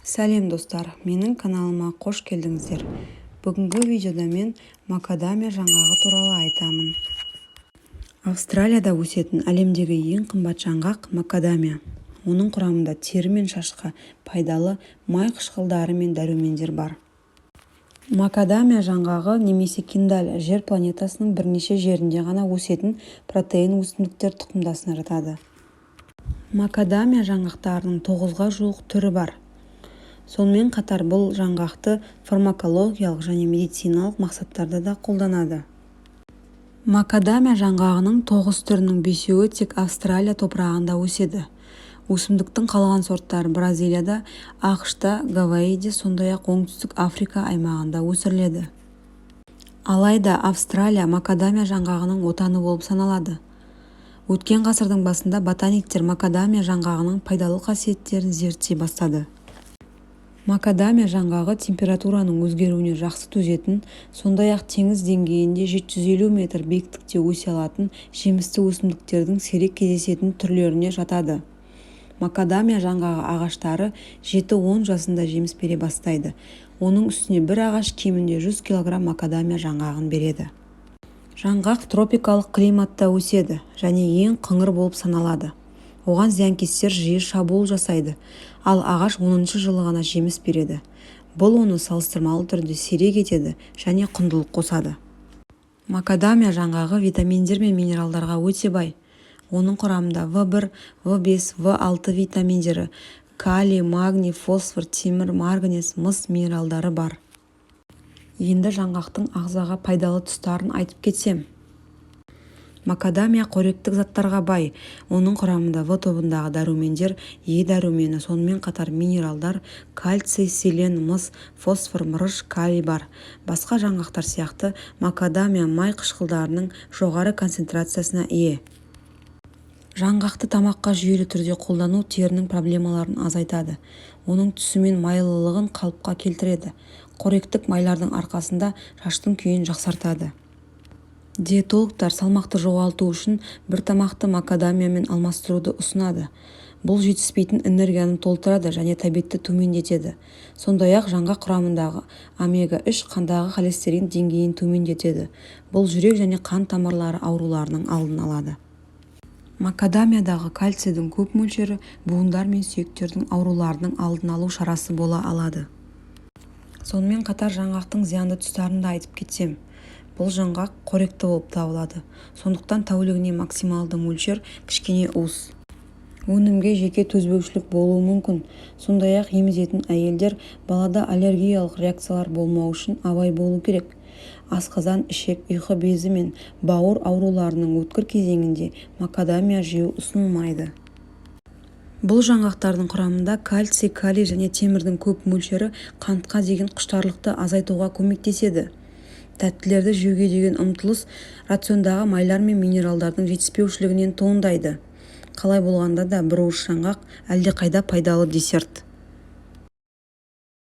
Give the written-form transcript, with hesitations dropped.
Сәлем достар, менің каналыма қош келдіңіздер. Бүгінгі видеода мен макадамия жаңғағы туралы айтамын. Австралияда өсетін әлемдегі ең қымбат жаңғақ макадамия. Оның құрамында тері мен шашқа пайдалы май қышқылдары мен дәрумендер бар. Макадамия жаңғағы немесе киндаль жер планетасының бірнеше жерінде ғана өсетін протеин өсімдіктер тұқымдасына жатады. Макадамия жаңғақтарының 9-ға жуық түрі бар. Сонымен қатар бұл жаңғақты фармакологиялық және медициналық мақсаттарда да қолданады. Макадамия жаңғағының 9 түрінің 5-еуі тек Австралия топырағында өседі. Өсімдіктің қалған сорттары Бразилияда, ақш-та, Гавайиде, сондай-ақ оңтүстік Африка аймағында өсіріледі. Алайда Австралия макадамия жаңғағының отаны болып саналады. Өткен ғасырдың басында ботаниктер макадамия жаңғағының пайдалы қасиеттерін зерттей бастады. Макадамия жаңғағы температураның өзгеруіне жақсы төзетін, сондай-ақ теңіз деңгейінде 750 метр биіктікте өсе алатын жемісті өсімдіктердің сирек кездесетін түрлеріне жатады. Макадамия жаңғағы ағаштары 7-10 жасында жеміс бере бастайды. Оның үстіне бір ағаш кемінде 100 кг макадамия жаңғағын береді. Жаңғақ тропикалық климатта өседі және ең қыңыр болып саналады. Оған зиянкестер жиі шабуыл жасайды, ал ағаш 10-шы жылы ғана жеміс береді. Бұл оны салыстырмалы түрде сирек етеді және құндылық қосады. Макадамия жаңғағы витаминдер мен минералдарға өте бай. Оның құрамында В1, В5, В6 витаминдері, калий, магний, фосфор, темір, марганец, мыс минералдары бар. Енді жаңғақтың ағзаға пайдалы тұстарын айтып кетсем. Макадамия қоректік заттарға бай. Оның құрамында В тобындағы дәрумендер, Е дәрумені, сонымен қатар минералдар, кальций, селен, мыс, фосфор, мырыш, калий бар. Басқа жаңғақтар сияқты макадамия май қышқылдарының жоғары концентрациясына ие. Жаңғақты тамаққа жүйелі түрде қолдану терінің проблемаларын азайтады. Оның түсі мен майлылығын қалыпқа келтіреді. Қоректік майлардың арқасында шаштың күйін жақсартады. Диетологтар салмақты жоғалту үшін бір тамақты макадамиямен алмастыруды ұсынады. Бұл жетіспейтін энергияны толтырады және тәбетті төмендетеді. Сондай-ақ жаңғақ құрамындағы омега-3 қандағы холестерин деңгейін төмендетеді. Бұл жүрек және қан тамырлары ауруларының алдын алады. Макадамиядағы кальцийдің көп мөлшері буындар мен сүйектердің ауруларының алдын алу шарасы бола алады. Сонымен қатар жаңғақтың зиянды тұстарын да айтып кетсем. Бұл жаңғақ қоректі болып табылады. Сондықтан тәулігіне максималды мөлшер кішкене уыс. Өнімге жеке төзбеушілік болуы мүмкін. Сондай-ақ емізетін әйелдер балада аллергиялық реакциялар болмау үшін абай болу керек. Асқазан, ішек, ұйқы безі мен бауыр ауруларының өткір кезеңінде макадамия жеу ұсынылмайды. Бұл жаңғақтардың құрамында кальций, калий және темірдің көп мөлшері қантқа деген құштарлықты азайтуға көмектеседі. Тәттілерді жеуге деген ұмтылыс рациондағы майлар мен минералдардың жетіспеушілігінен туындайды. Қалай болғанда да бір уыс жаңғақ әлдеқайда пайдалы десерт.